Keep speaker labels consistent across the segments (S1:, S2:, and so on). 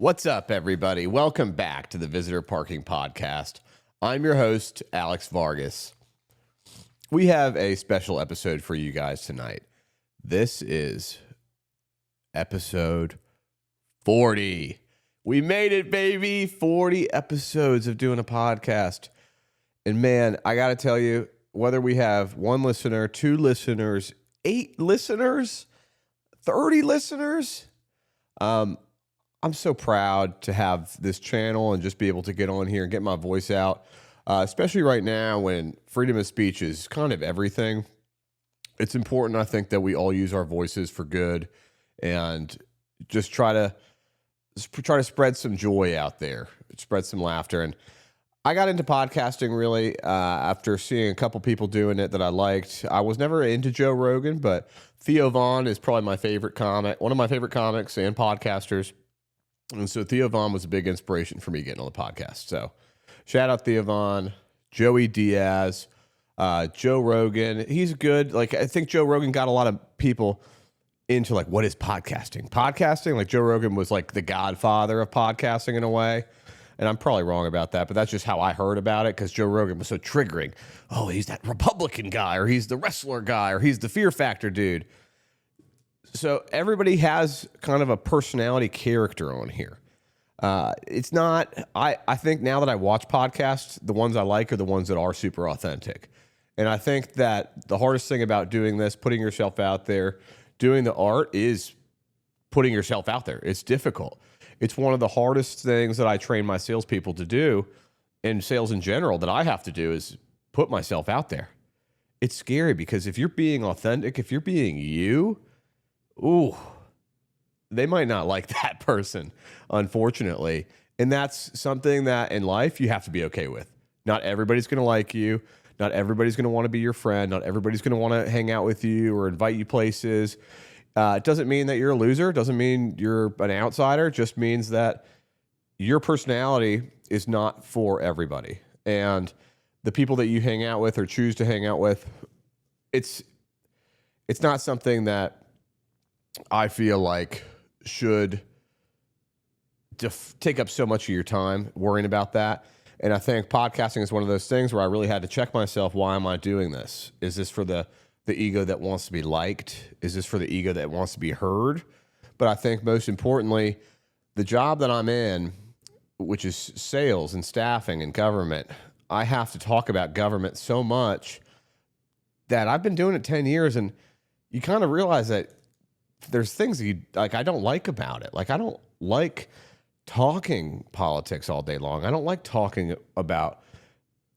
S1: What's up, everybody? Welcome back to the Visitor Parking Podcast. I'm your host, Alex Vargas. We have a special episode for you guys tonight. This is episode 40. We made it, baby. 40 episodes of doing a podcast. And man, I got to tell you, whether we have one listener, two listeners, 8 listeners, 30 listeners, I'm so proud to have this channel and just be able to get on here and get my voice out, especially right now when freedom of speech is kind of everything. It's important, I think, that we all use our voices for good and just try to spread some joy out there, spread some laughter. And I got into podcasting really after seeing a couple people doing it that I liked. I was never into Joe Rogan, but Theo Von is probably my favorite comic, one of my favorite comics and podcasters. And so Theo Von was a big inspiration for me getting on the podcast. So shout out Theo Von, Joey Diaz, Joe Rogan. He's good. Like, I think Joe Rogan got a lot of people into like, what is podcasting? Podcasting, like Joe Rogan was like the godfather of podcasting in a way. And I'm probably wrong about that, but that's just how I heard about it because Joe Rogan was so triggering. Oh, he's that Republican guy, or he's the wrestler guy, or he's the Fear Factor dude. So everybody has kind of a personality character on here. It's not, I think now that I watch podcasts, the ones I like are the ones that are super authentic. And I think that the hardest thing about doing this, putting yourself out there, doing the art is putting yourself out there. It's difficult. It's one of the hardest things that I train my salespeople to do, and sales in general that I have to do, is put myself out there. It's scary because if you're being authentic, if you're being you, ooh, they might not like that person, unfortunately. And that's something that in life you have to be okay with. Not everybody's going to like you. Not everybody's going to want to be your friend. Not everybody's going to want to hang out with you or invite you places. It doesn't mean that you're a loser. It doesn't mean you're an outsider. It just means that your personality is not for everybody. And the people that you hang out with or choose to hang out with, it's not something that I feel like should take up so much of your time worrying about that. And I think podcasting is one of those things where I really had to check myself. Why am I doing this? Is this for the ego that wants to be liked? Is this for the ego that wants to be heard? But I think most importantly, the job that I'm in, which is sales and staffing and government, I have to talk about government so much that I've been doing it 10 years. And you kind of realize that there's things that I don't like about it. Like, I don't like talking politics all day long. I don't like talking about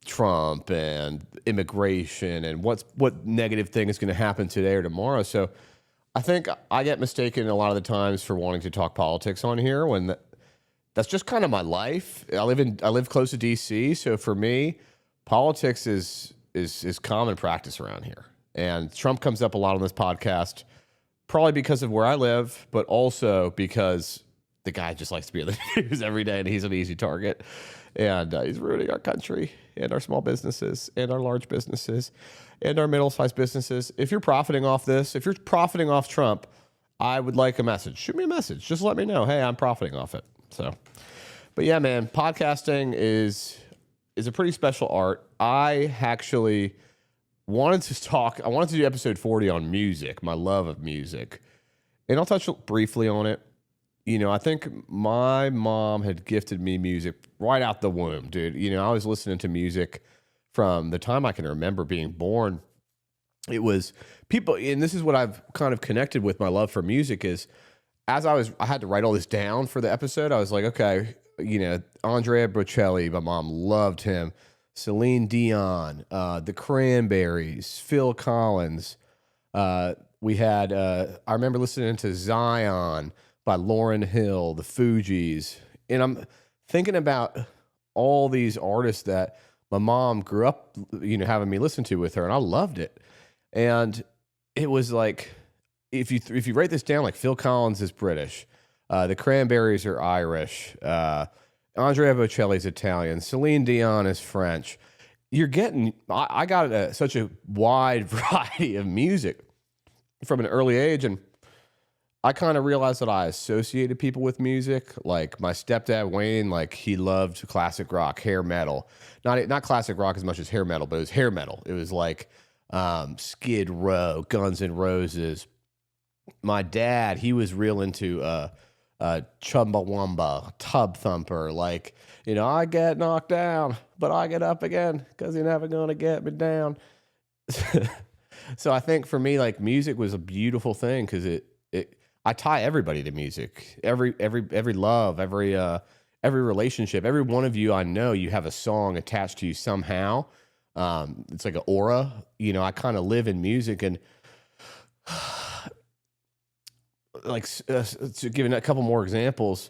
S1: Trump and immigration and what negative thing is going to happen today or tomorrow. So I think I get mistaken a lot of the times for wanting to talk politics on here when that's just kind of my life. I live close to DC, so for me, politics is common practice around here. And Trump comes up a lot on this podcast, probably because of where I live, but also because the guy just likes to be in the news every day, and he's an easy target. And he's ruining our country and our small businesses and our large businesses and our middle-sized businesses. If you're profiting off this, if you're profiting off Trump, I would like a message. Shoot me a message. Just let me know, hey, I'm profiting off it. So, but yeah, man, podcasting is a pretty special art. I actually wanted to do episode 40 on music, my love of music. And I'll touch briefly on it. You know, I think my mom had gifted me music right out the womb, dude. You know, I was listening to music from the time I can remember being born. It was people, and this is what I've kind of connected with my love for music is, as I had to write all this down for the episode, I was like, okay, you know, Andrea Bocelli, my mom loved him. Celine Dion, the Cranberries, Phil Collins. We had, I remember listening to Zion by Lauryn Hill, the Fugees. And I'm thinking about all these artists that my mom grew up, you know, having me listen to with her, and I loved it. And it was like, if you write this down, like Phil Collins is British, the Cranberries are Irish, Andrea Bocelli's Italian, Celine Dion is French. You're getting, I got such a wide variety of music from an early age, and I kind of realized that I associated people with music. Like my stepdad Wayne, like he loved classic rock, hair metal. Not classic rock as much as hair metal, but it was hair metal. It was like Skid Row, Guns N' Roses. My dad, he was real into Chumbawamba, Tub Thumper. Like, I get knocked down, but I get up again because you're never gonna get me down. So I think for me, like music was a beautiful thing because I tie everybody to music. Every love, every relationship, every one of you I know, you have a song attached to you somehow. It's like an aura. I kind of live in music, and like to give a couple more examples.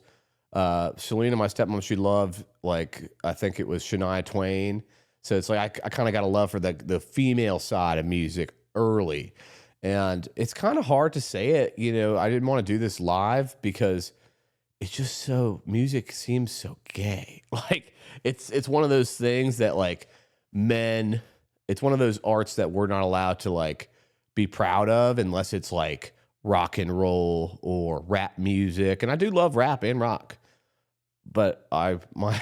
S1: Selena, my stepmom, she loved, like, I think it was Shania Twain. So it's like I kind of got a love for the female side of music early. And it's kind of hard to say it. I didn't want to do this live because it's just music seems so gay. Like it's one of those things that like men, it's one of those arts that we're not allowed to like be proud of unless it's like rock and roll or rap music. And I do love rap and rock, but my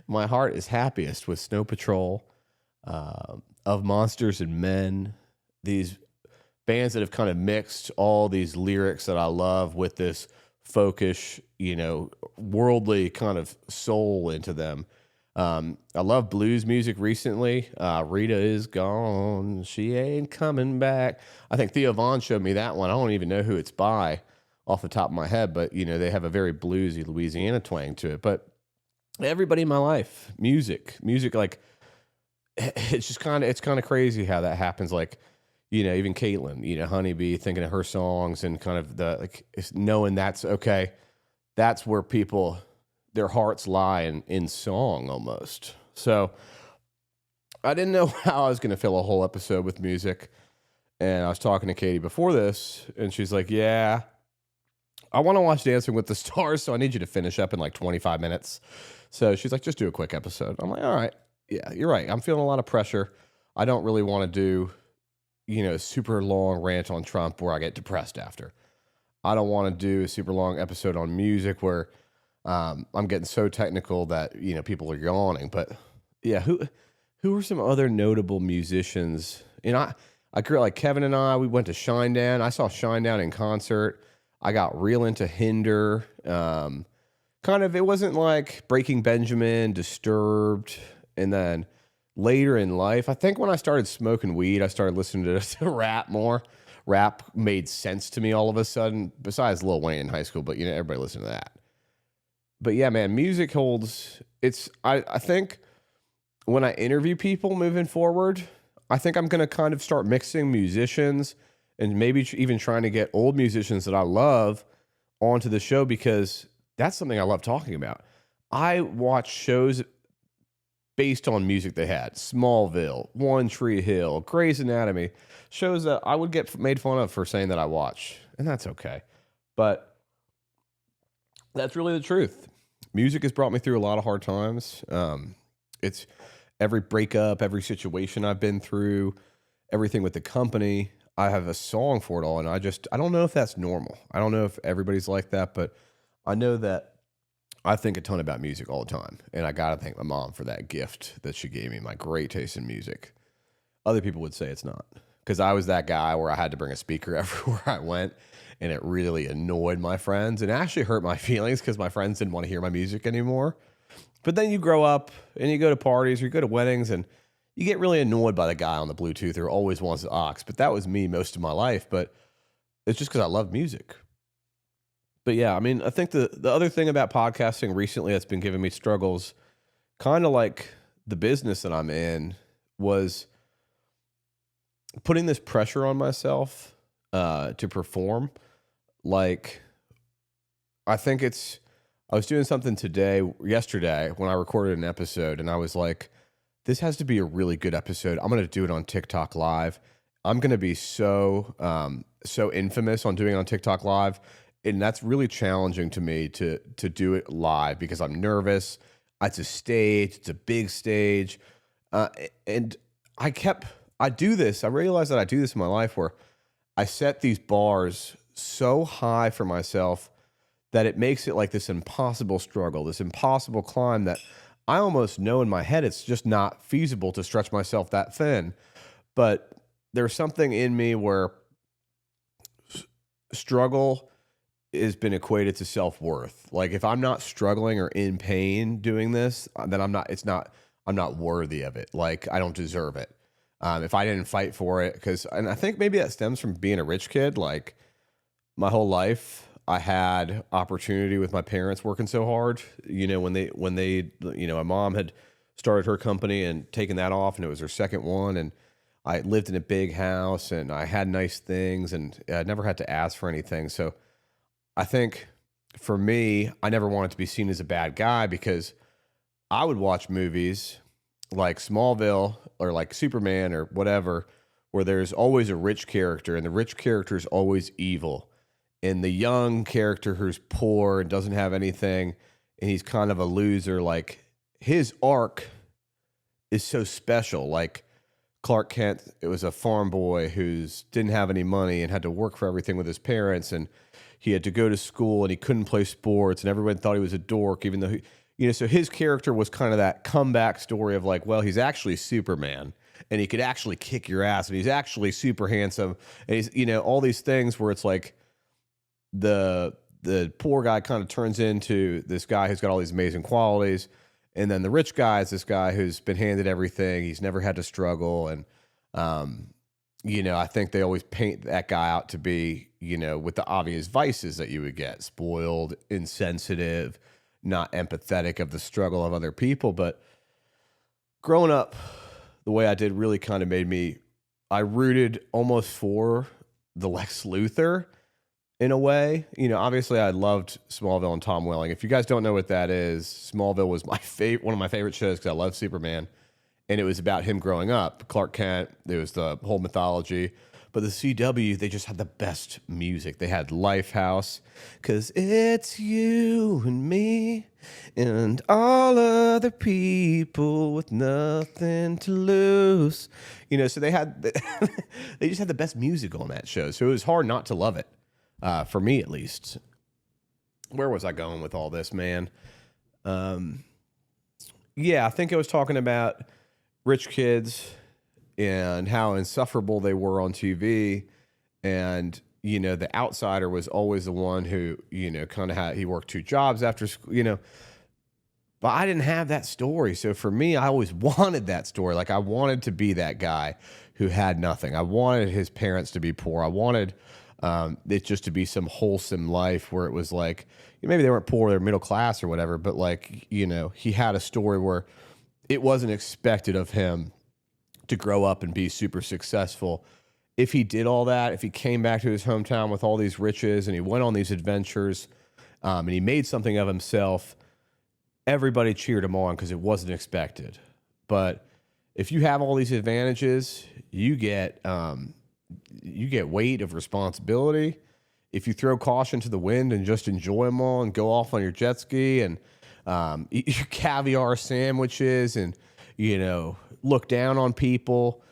S1: my heart is happiest with Snow Patrol, of Monsters and Men, these bands that have kind of mixed all these lyrics that I love with this folkish, worldly kind of soul into them. I love blues music recently. Rita is gone. She ain't coming back. I think Theo Vaughn showed me that one. I don't even know who it's by off the top of my head, but they have a very bluesy Louisiana twang to it. But everybody in my life, music, like it's kind of crazy how that happens. Like, even Caitlin, Honeybee, thinking of her songs and kind of knowing that's okay. That's where people, their hearts lie in song almost. So I didn't know how I was going to fill a whole episode with music. And I was talking to Katie before this, and she's like, yeah, I want to watch Dancing with the Stars, so I need you to finish up in like 25 minutes. So she's like, just do a quick episode. I'm like, all right. Yeah, you're right. I'm feeling a lot of pressure. I don't really want to do a super long rant on Trump where I get depressed after. I don't want to do a super long episode on music where I'm getting so technical that people are yawning. But yeah, who are some other notable musicians? I grew like Kevin and we went to Shinedown. I saw Shinedown in concert. I got real into Hinder. It wasn't like Breaking Benjamin, Disturbed, and then later in life, I think when I started smoking weed, I started listening to rap more. Rap made sense to me all of a sudden, besides Lil Wayne in high school, but everybody listened to that. But yeah, man, music holds, I think when I interview people moving forward, I think I'm going to kind of start mixing musicians and maybe even trying to get old musicians that I love onto the show because that's something I love talking about. I watch shows based on music they had. Smallville, One Tree Hill, Grey's Anatomy, shows that I would get made fun of for saying that I watch, and that's okay. But that's really the truth. Music has brought me through a lot of hard times. It's every breakup, every situation I've been through, everything with the company. I have a song for it all, and I don't know if that's normal. I don't know if everybody's like that, but I know that I think a ton about music all the time, and I gotta thank my mom for that gift that she gave me, my great taste in music. Other people would say it's not, because I was that guy where I had to bring a speaker everywhere I went, and it really annoyed my friends, and actually hurt my feelings because my friends didn't want to hear my music anymore. But then you grow up, and you go to parties, or you go to weddings, and you get really annoyed by the guy on the Bluetooth who always wants the aux, but that was me most of my life, but it's just because I love music. But yeah, I mean, I think the other thing about podcasting recently that's been giving me struggles, kind of like the business that I'm in, was putting this pressure on myself to perform. Like, I was doing something yesterday, when I recorded an episode, and I was like, this has to be a really good episode. I'm going to do it on TikTok Live. I'm going to be so infamous on doing it on TikTok Live. And that's really challenging to me to do it live because I'm nervous. It's a stage. It's a big stage. And I realized that I do this in my life where I set these bars so high for myself that it makes it like this impossible struggle, this impossible climb that I almost know in my head it's just not feasible to stretch myself that thin. But there's something in me where struggle has been equated to self-worth. Like if I'm not struggling or in pain doing this, then I'm not worthy of it. Like I don't deserve it. If I didn't fight for it, and I think maybe that stems from being a rich kid. Like my whole life, I had opportunity with my parents working so hard. My mom had started her company and taken that off, and it was her second one. And I lived in a big house, and I had nice things, and I never had to ask for anything. So I think for me, I never wanted to be seen as a bad guy because I would watch movies like Smallville or like Superman or whatever, where there's always a rich character and the rich character is always evil. And the young character who's poor and doesn't have anything and he's kind of a loser, like his arc is so special. Like Clark Kent, it was a farm boy who didn't have any money and had to work for everything with his parents, and he had to go to school and he couldn't play sports, and everyone thought he was a dork, even though so his character was kind of that comeback story of like, well, he's actually Superman and he could actually kick your ass and he's actually super handsome. And he's, all these things where it's like the poor guy kind of turns into this guy who's got all these amazing qualities. And then the rich guy is this guy who's been handed everything. He's never had to struggle. And, I think they always paint that guy out to be, with the obvious vices that you would get: spoiled, insensitive, not empathetic of the struggle of other people. But growing up the way I did really kind of I rooted almost for the Lex Luthor in a way. Obviously I loved Smallville and Tom Welling. If you guys don't know what that is, Smallville was one of my favorite shows because I love Superman. And it was about him growing up. Clark Kent, there was the whole mythology. But the CW, they just had the best music. They had Lifehouse, because it's you and me and all other people with nothing to lose. So they just had the best music on that show. So it was hard not to love it, for me at least. Where was I going with all this, man? I think I was talking about rich kids and how insufferable they were on TV. And, the outsider was always the one who, kind of he worked two jobs after school, but I didn't have that story. So for me, I always wanted that story. Like I wanted to be that guy who had nothing. I wanted his parents to be poor. I wanted it just to be some wholesome life where it was like, maybe they weren't poor, they were middle class or whatever, but like, he had a story where it wasn't expected of him to grow up and be super successful. If he did all that, if he came back to his hometown with all these riches and he went on these adventures, and he made something of himself, everybody cheered him on because it wasn't expected. But if you have all these advantages, you get weight of responsibility. If you throw caution to the wind and just enjoy them all and go off on your jet ski and eat your caviar sandwiches and, look down on people,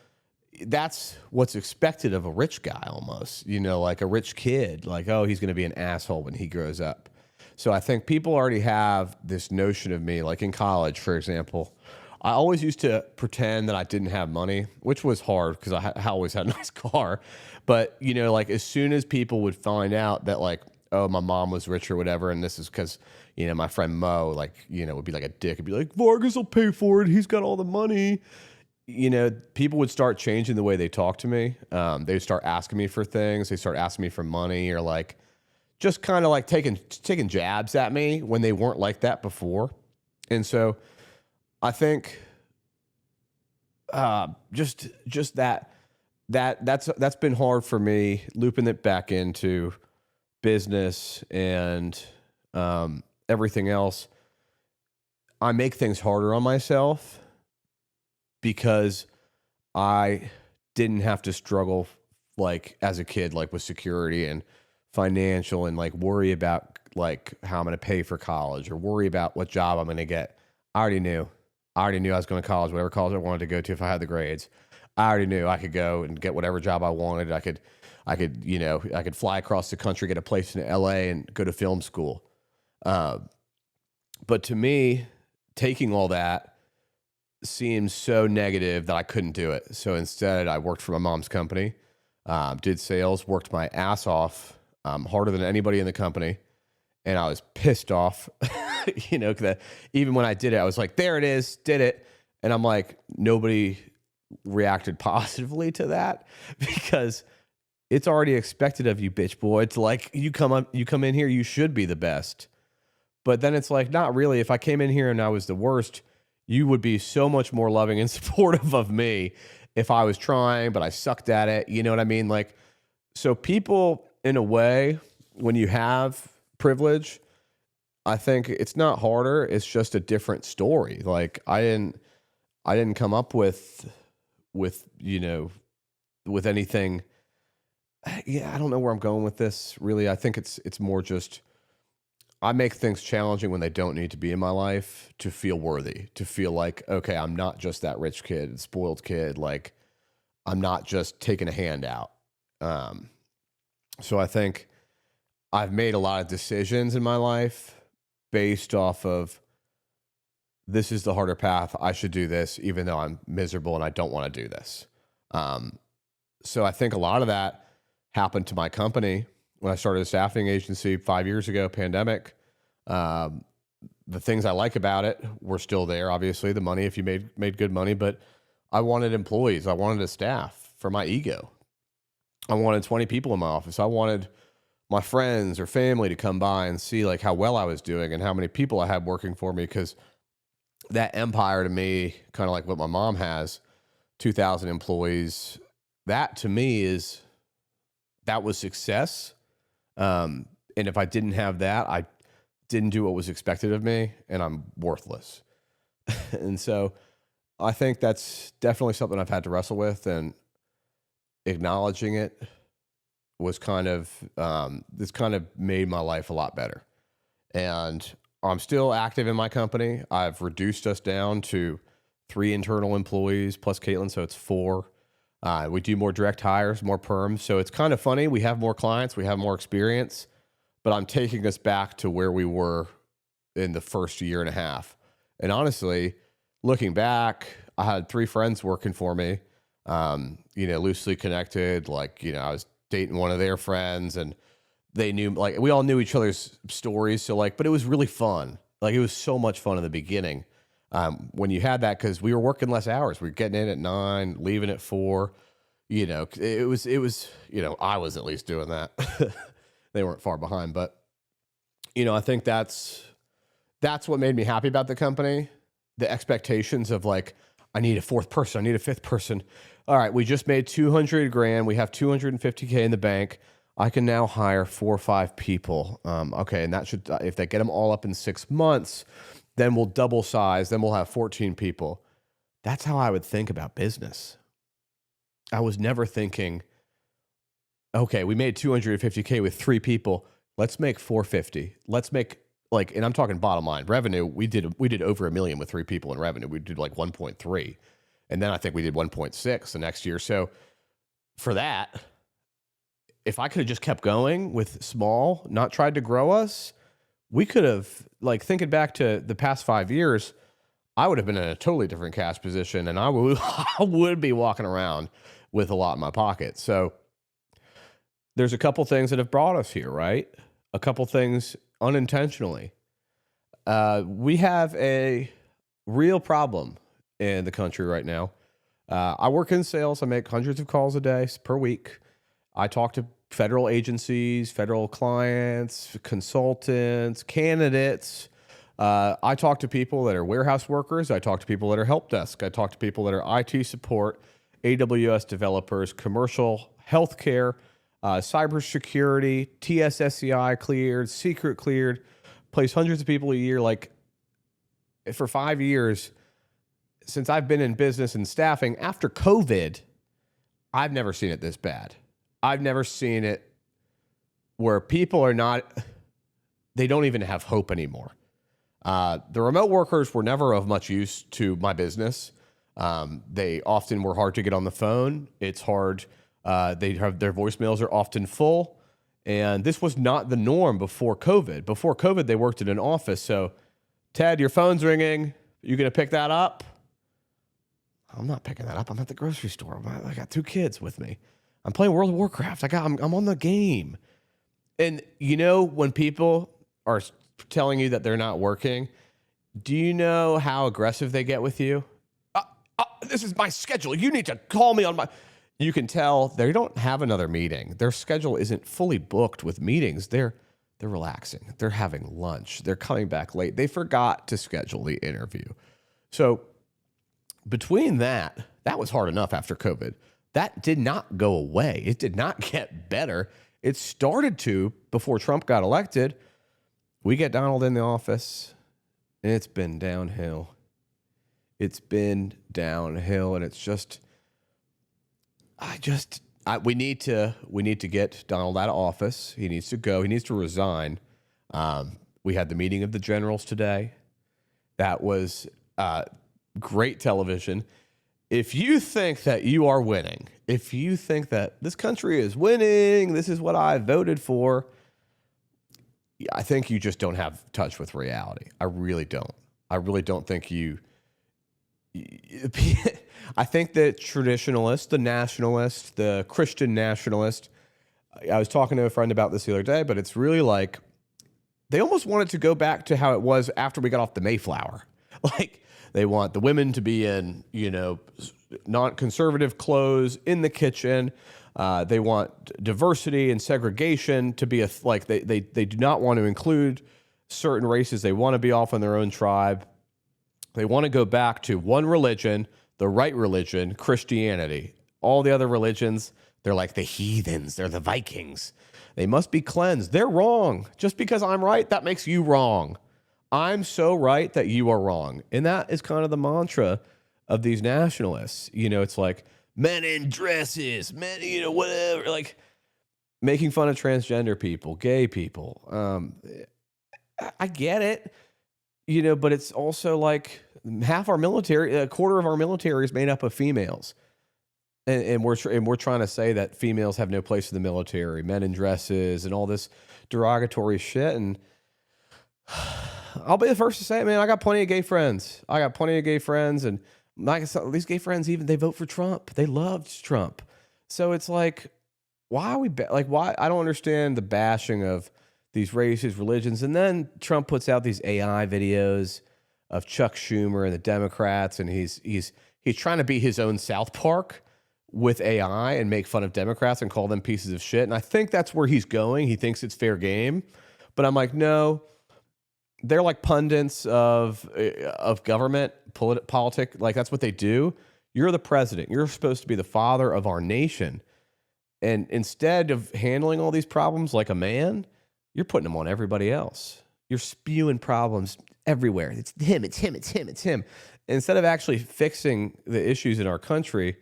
S1: that's what's expected of a rich guy almost, like a rich kid, like, oh, he's going to be an asshole when he grows up. So I think people already have this notion of me, like in college, for example. I always used to pretend that I didn't have money, which was hard because I always had a nice car. But, like as soon as people would find out that like, oh, my mom was rich or whatever, and this is because, my friend Mo, like, would be like a dick. It'd be like, Vargas will pay for it. He's got all the money. People would start changing the way they talk to me. They would start asking me for things. They start asking me for money or like just kind of like taking jabs at me when they weren't like that before. And so I think just that's been hard for me, looping it back into business and everything else. I make things harder on myself because I didn't have to struggle like as a kid, like with security and financial and like worry about like how I'm going to pay for college or worry about what job I'm going to get. I already knew. I already knew I was going to college, whatever college I wanted to go to if I had the grades. I already knew I could go and get whatever job I wanted. I could fly across the country, get a place in LA and go to film school. But to me, taking all that seemed so negative that I couldn't do it. So instead, I worked for my mom's company, did sales, worked my ass off, harder than anybody in the company. And I was pissed off, 'cause even when I did it, I was like, there it is, did it. And I'm like, nobody reacted positively to that because it's already expected of you, bitch boy. It's like you come in here, you should be the best. But then it's like, not really. If I came in here and I was the worst, you would be so much more loving and supportive of me if I was trying, but I sucked at it. You know what I mean? Like, so people, in a way, when you have privilege, I think it's not harder. It's just a different story. Like I didn't come up with anything. Yeah, I don't know where I'm going with this. Really, I think it's more just I make things challenging when they don't need to be in my life to feel worthy, to feel like, okay, I'm not just that rich kid, spoiled kid. Like I'm not just taking a handout. So I think I've made a lot of decisions in my life based off of this is the harder path. I should do this, even though I'm miserable and I don't want to do this. So I think a lot of that happened to my company when I started a staffing agency 5 years ago, pandemic. The things I like about it were still there. Obviously, the money, if you made good money, but I wanted employees. I wanted a staff for my ego. I wanted 20 people in my office. I wanted my friends or family to come by and see like how well I was doing and how many people I had working for me. Because that empire to me, kind of like what my mom has, 2,000 employees, that to me that was success. And if I didn't have that, I didn't do what was expected of me and I'm worthless. And so I think that's definitely something I've had to wrestle with, and acknowledging it was this kind of made my life a lot better. And I'm still active in my company. I've reduced us down to 3 internal employees plus Caitlin, so it's 4. We do more direct hires, more perms. So it's kind of funny. We have more clients, we have more experience, but I'm taking us back to where we were in the first year and a half. And honestly, looking back, I had 3 friends working for me, loosely connected. Like, I was dating one of their friends and they knew, like, we all knew each other's stories. So like, but it was really fun. Like it was so much fun in the beginning. When you had that, cause we were working less hours, we were getting in at 9, leaving at 4, it was, I was at least doing that. They weren't far behind, but I think that's what made me happy about the company. The expectations of like, I need a 4th person. I need a 5th person. All right. We just made 200 grand. We have 250K in the bank. I can now hire 4 or 5 people. Okay. And that should, if they get them all up in 6 months, then we'll double size. Then we'll have 14 people. That's how I would think about business. I was never thinking, okay, we made 250K with 3 people. Let's make 450. Let's make and I'm talking bottom line revenue. We did over $1 million with 3 people in revenue. We did like 1.3. And then I think we did 1.6 the next year. So for that, if I could have just kept going with small, not tried to grow us, we could have, like, thinking back to the past 5 years, I would have been in a totally different cash position, and I would be walking around with a lot in my pocket. So there's a couple things that have brought us here, right? A couple things unintentionally. We have a real problem in the country right now. I work in sales. I make hundreds of calls a day per week. I talk to federal agencies, federal clients, consultants, candidates. I talk to people that are warehouse workers. I talk to people that are help desk. I talk to people that are IT support, AWS developers, commercial healthcare, cybersecurity, TSSCI cleared, secret cleared, place hundreds of people a year. Like, for 5 years, since I've been in business and staffing, after COVID, I've never seen it this bad. I've never seen it where people are not, they don't even have hope anymore. The remote workers were never of much use to my business. They often were hard to get on the phone. It's hard. They have their voicemails are often full. And this was not the norm before COVID. Before COVID, they worked in an office. So, Ted, your phone's ringing. You going to pick that up? I'm not picking that up. I'm at the grocery store. I got 2 kids with me. I'm playing World of Warcraft. I'm on the game. And when people are telling you that they're not working, do you know how aggressive they get with you? This is my schedule. You need to call me on my... You can tell they don't have another meeting. Their schedule isn't fully booked with meetings. They're relaxing. They're having lunch. They're coming back late. They forgot to schedule the interview. So between that was hard enough after COVID. That did not go away. It did not get better. It started to before Trump got elected. We get Donald in the office, and it's been downhill. It's been downhill, and it's just... we need to get Donald out of office. He needs to go. He needs to resign. We had the meeting of the generals today. That was great television. If you think that you are winning, if you think that this country is winning, this is what I voted for, I think you just don't have touch with reality. I really don't. I really don't think you... I think the traditionalist, the nationalist, the Christian nationalist, I was talking to a friend about this the other day, but it's really like they almost want it to go back to how it was after we got off the Mayflower. Like they want the women to be in, non-conservative clothes in the kitchen. They want diversity and segregation to be they do not want to include certain races. They want to be off on their own tribe. They want to go back to one religion, the right religion, Christianity. All the other religions, they're like the heathens. They're the Vikings. They must be cleansed. They're wrong. Just because I'm right, that makes you wrong. I'm so right that you are wrong. And that is kind of the mantra of these nationalists. It's like men in dresses, men, whatever, like making fun of transgender people, gay people. I get it. But it's also like half our military, a quarter of our military is made up of females. And we're trying to say that females have no place in the military, men in dresses and all this derogatory shit. And I'll be the first to say it, man, I got plenty of gay friends. And like I said, these gay friends, even they vote for Trump. They loved Trump. So it's like, why are we, why? I don't understand the bashing of these races, religions. And then Trump puts out these AI videos of Chuck Schumer and the Democrats, and he's trying to be his own South Park with AI and make fun of Democrats and call them pieces of shit. And I think that's where he's going. He thinks it's fair game. But I'm like, no, they're like pundits of government, politics. Like that's what they do. You're the president. You're supposed to be the father of our nation. And instead of handling all these problems like a man, you're putting them on everybody else. You're spewing problems everywhere. It's him. Instead of actually fixing the issues in our country,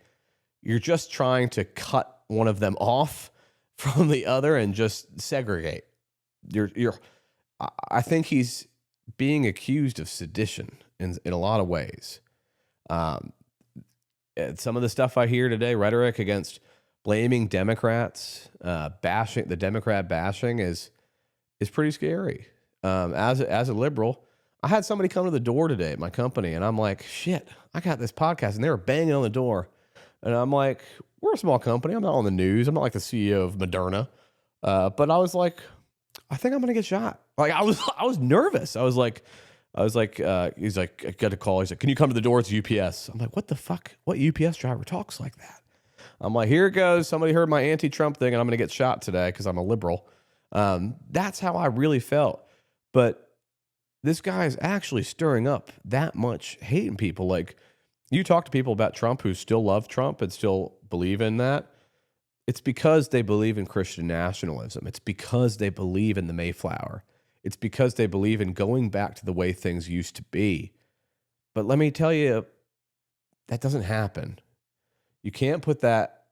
S1: you're just trying to cut one of them off from the other and just segregate. I think he's being accused of sedition in a lot of ways. Some of the stuff I hear today, rhetoric against blaming Democrats, bashing the Democrat bashing is pretty scary. As a liberal, I had somebody come to the door today at my company, and I'm like, shit, I got this podcast, and they were banging on the door, and I'm like, we're a small company. I'm not on the news. I'm not like the CEO of Moderna, but I was like, I think I'm gonna get shot. Like I was nervous. I was like, he's like, I got a call. He's like, can you come to the door? It's UPS. I'm like, what the fuck? What UPS driver talks like that? I'm like, here it goes. Somebody heard my anti-Trump thing, and I'm gonna get shot today because I'm a liberal. That's how I really felt. But this guy is actually stirring up that much hate in people. Like you talk to people about Trump who still love Trump and still believe in that. It's because they believe in Christian nationalism. It's because they believe in the Mayflower. It's because they believe in going back to the way things used to be. But let me tell you, that doesn't happen. You can't put that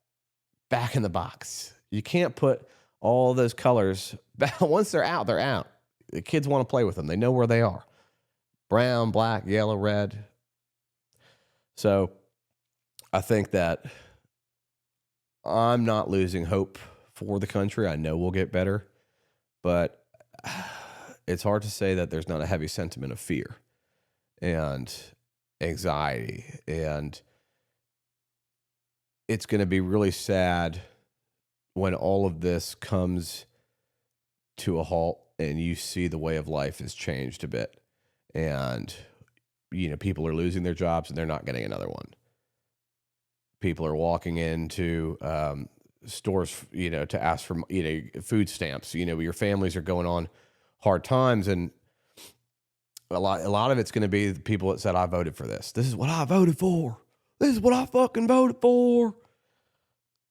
S1: back in the box. You can't put all those colors back. Once they're out, they're out. The kids want to play with them. They know where they are. brown, black, yellow, red. So I think that I'm not losing hope for the country. I know we'll get better, but it's hard to say that there's not a heavy sentiment of fear and anxiety. And it's going to be really sad when all of this comes to a halt and you see the way of life has changed a bit. And, people are losing their jobs and they're not getting another one. People are walking into stores, to ask for, food stamps. Your families are going on hard times, and a lot of it's going to be the people that said, I voted for this. This is what I voted for. This is what I fucking voted for.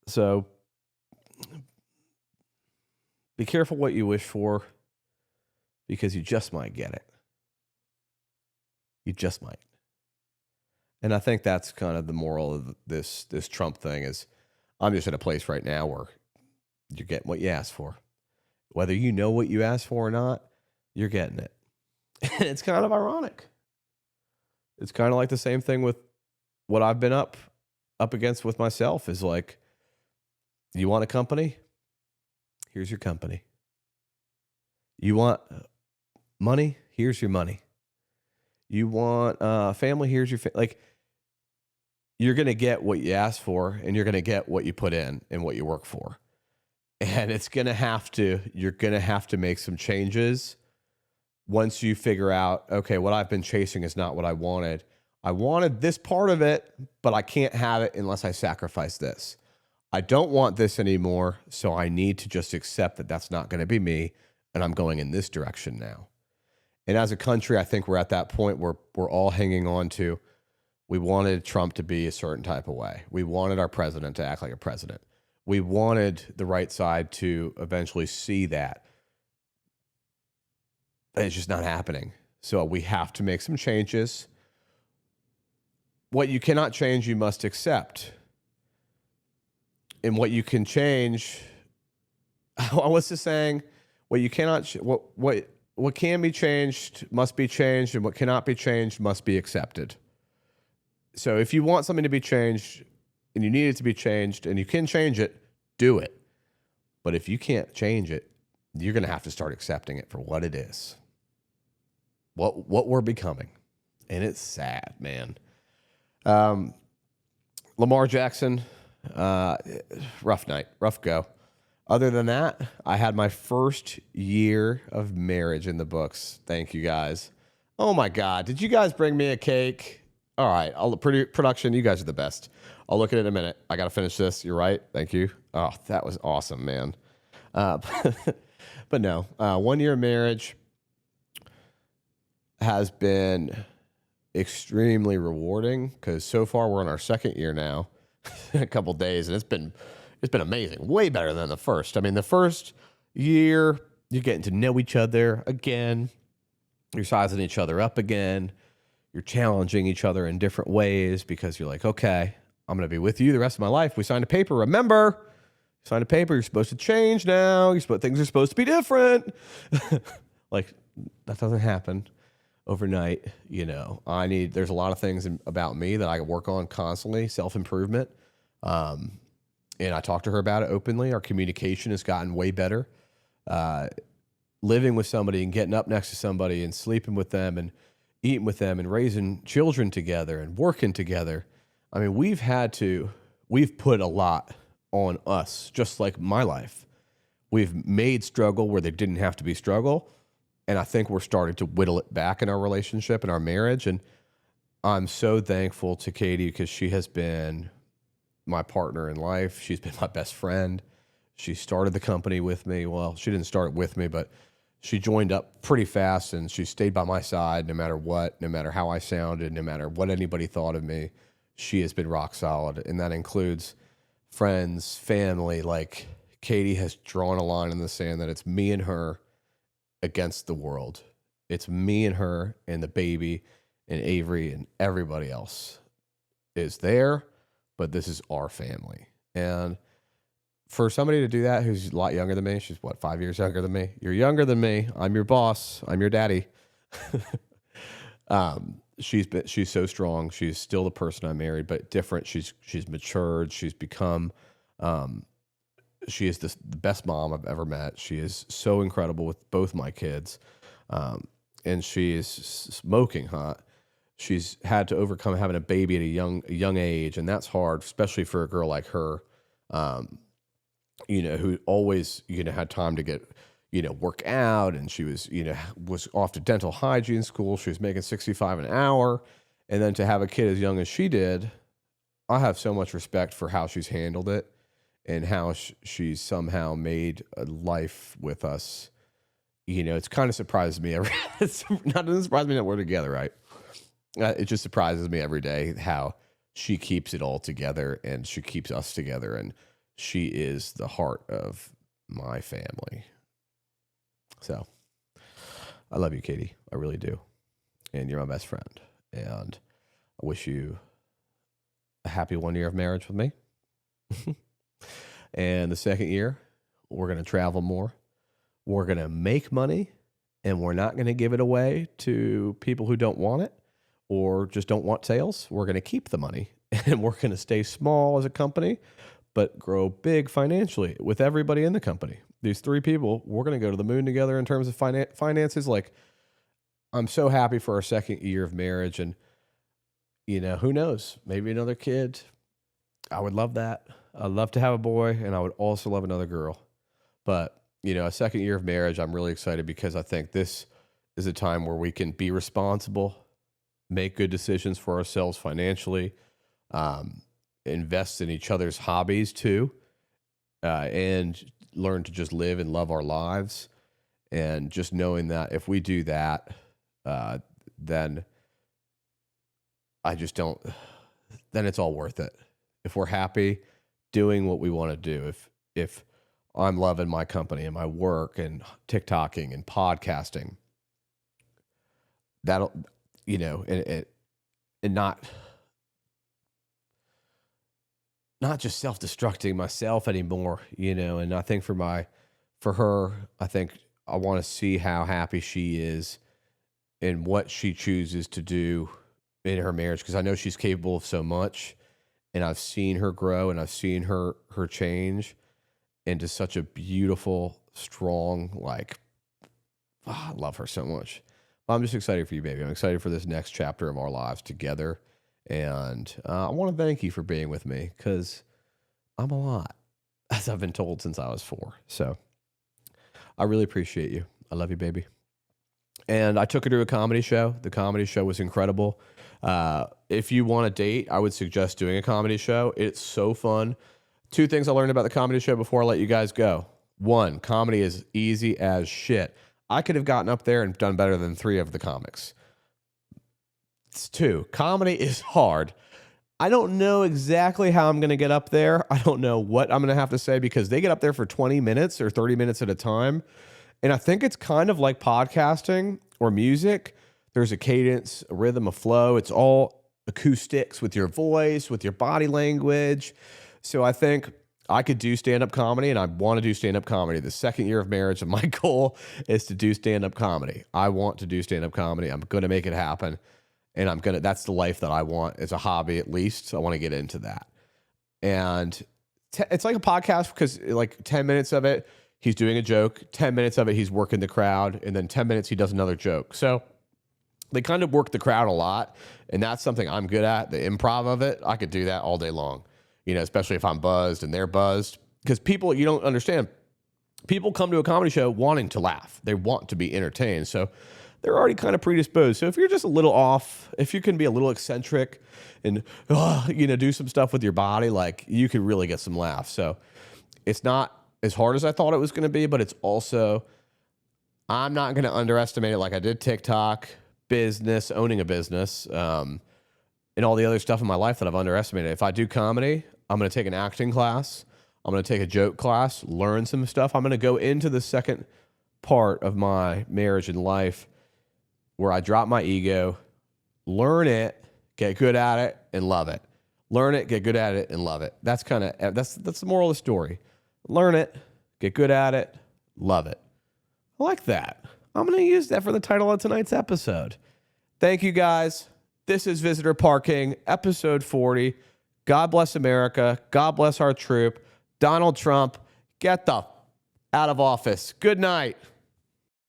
S1: So be careful what you wish for, because you just might get it. You just might. And I think that's kind of the moral of this Trump thing is I'm just at a place right now where you're getting what you asked for. Whether you know what you asked for or not, you're getting it. And it's kind of ironic. It's kind of like the same thing with what I've been up against with myself is like, you want a company? Here's your company. You want money? Here's your money. You want family? Here's your like. You're going to get what you ask for, and you're going to get what you put in and what you work for. And you're going to have to make some changes once you figure out, okay, what I've been chasing is not what I wanted. I wanted this part of it, but I can't have it unless I sacrifice this. I don't want this anymore, so I need to just accept that that's not going to be me, and I'm going in this direction now. And as a country, I think we're at that point where we're all hanging on to, we wanted Trump to be a certain type of way. We wanted our president to act like a president. We wanted the right side to eventually see that. But it's just not happening. So we have to make some changes. What you cannot change, you must accept. And what you can change, what's the saying? What you cannot, what can be changed must be changed, and what cannot be changed must be accepted. So if you want something to be changed and you need it to be changed and you can change it, do it. But if you can't change it, you're going to have to start accepting it for what it is. What we're becoming. And it's sad, man. Lamar Jackson, rough night, rough go. Other than that, I had my first year of marriage in the books. Thank you guys. Oh my God. Did you guys bring me a cake? All right. Production, you guys are the best. I'll look at it in a minute. I got to finish this. You're right. Thank you. Oh, that was awesome, man. But no, 1 year of marriage has been extremely rewarding because so far we're in our second year now, a couple days, and it's been amazing. Way better than the first. I mean, the first year, you're getting to know each other again. You're sizing each other up again. You're challenging each other in different ways because you're like, okay, I'm going to be with you the rest of my life. We signed a paper. Remember, you signed a paper. You're supposed to change now. Things are supposed to be different. Like, that doesn't happen overnight. There's a lot of things about me that I work on constantly, self-improvement. And I talk to her about it openly. Our communication has gotten way better. Living with somebody and getting up next to somebody and sleeping with them and eating with them and raising children together and working together. I mean, we've put a lot on us, just like my life. We've made struggle where there didn't have to be struggle. And I think we're starting to whittle it back in our relationship and our marriage. And I'm so thankful to Katie because she has been my partner in life. She's been my best friend. She started the company with me. Well, she didn't start it with me, but she joined up pretty fast, and she stayed by my side no matter what, no matter how I sounded, no matter what anybody thought of me. She has been rock solid, and that includes friends, family. Like, Katie has drawn a line in the sand that it's me and her against the world. It's me and her and the baby and Avery, and everybody else is there, but this is our family. And for somebody to do that who's a lot younger than me, she's 5 years younger than me. You're younger than me. I'm your boss. I'm your daddy. She's so strong. She's still the person I married, but different. She's matured. She's become. She is the best mom I've ever met. She is so incredible with both my kids, and she is smoking hot. She's had to overcome having a baby at a young age, and that's hard, especially for a girl like her, who always had time to get work out, and she was off to dental hygiene school. She was making $65 an hour, and then to have a kid as young as she did, I have so much respect for how she's handled it and how she's somehow made a life with us. It's kind of surprises me doesn't surprise me that we're together, right? It just surprises me every day how she keeps it all together, and she keeps us together, and she is the heart of my family. So I love you, Katie. I really do. And you're my best friend. And I wish you a happy 1 year of marriage with me. And the second year, we're going to travel more. We're going to make money, and we're not going to give it away to people who don't want it or just don't want sales. We're going to keep the money, and we're going to stay small as a company, but grow big financially with everybody in the company. These three people, we're going to go to the moon together in terms of finances. Like, I'm so happy for our second year of marriage, and who knows? Maybe another kid. I would love that. I'd love to have a boy, and I would also love another girl. But, a second year of marriage, I'm really excited because I think this is a time where we can be responsible, make good decisions for ourselves financially, invest in each other's hobbies too, and learn to just live and love our lives. And just knowing that if we do that, then then it's all worth it. If we're happy doing what we want to do, if I'm loving my company and my work and TikToking and podcasting, that'll, and not just self-destructing myself anymore, and I think for her, I think I want to see how happy she is and what she chooses to do in her marriage, because I know she's capable of so much, and I've seen her grow, and I've seen her change into such a beautiful, strong, I love her so much. I'm just excited for you, baby. I'm excited for this next chapter of our lives together. And I want to thank you for being with me, because I'm a lot, as I've been told since I was 4. So I really appreciate you. I love you, baby. And I took her to a comedy show. The comedy show was incredible. If you want a date, I would suggest doing a comedy show. It's so fun. 2 things I learned about the comedy show before I let you guys go. 1, comedy is easy as shit. I could have gotten up there and done better than 3 of the comics. 2, comedy is hard. I don't know exactly how I'm going to get up there. I don't know what I'm going to have to say, because they get up there for 20 minutes or 30 minutes at a time. And I think it's kind of like podcasting or music. There's a cadence, a rhythm, a flow. It's all acoustics with your voice, with your body language. So I think I could do stand-up comedy, and I want to do stand-up comedy. The second year of marriage, and my goal is to do stand-up comedy. I want to do stand-up comedy. I'm going to make it happen. And that's the life that I want as a hobby, at least. So I want to get into that. And it's like a podcast, because 10 minutes of it, he's doing a joke. 10 minutes of it, he's working the crowd. And then 10 minutes, he does another joke. So they kind of work the crowd a lot. And that's something I'm good at, the improv of it. I could do that all day long, especially if I'm buzzed and they're buzzed. Because people, you don't understand, people come to a comedy show wanting to laugh. They want to be entertained. So they're already kind of predisposed. So if you're just a little off, if you can be a little eccentric and, do some stuff with your body, you can really get some laughs. So it's not as hard as I thought it was going to be, but it's also, I'm not going to underestimate it like I did TikTok, business, owning a business, and all the other stuff in my life that I've underestimated. If I do comedy, I'm going to take an acting class. I'm going to take a joke class, learn some stuff. I'm going to go into the second part of my marriage and life where I drop my ego, learn it, get good at it, and love it. Learn it, get good at it, and love it. That's the moral of the story. Learn it, get good at it, love it. I like that. I'm going to use that for the title of tonight's episode. Thank you, guys. This is Visitor Parking, episode 40. God bless America. God bless our troop. Donald Trump, get the out of office. Good night.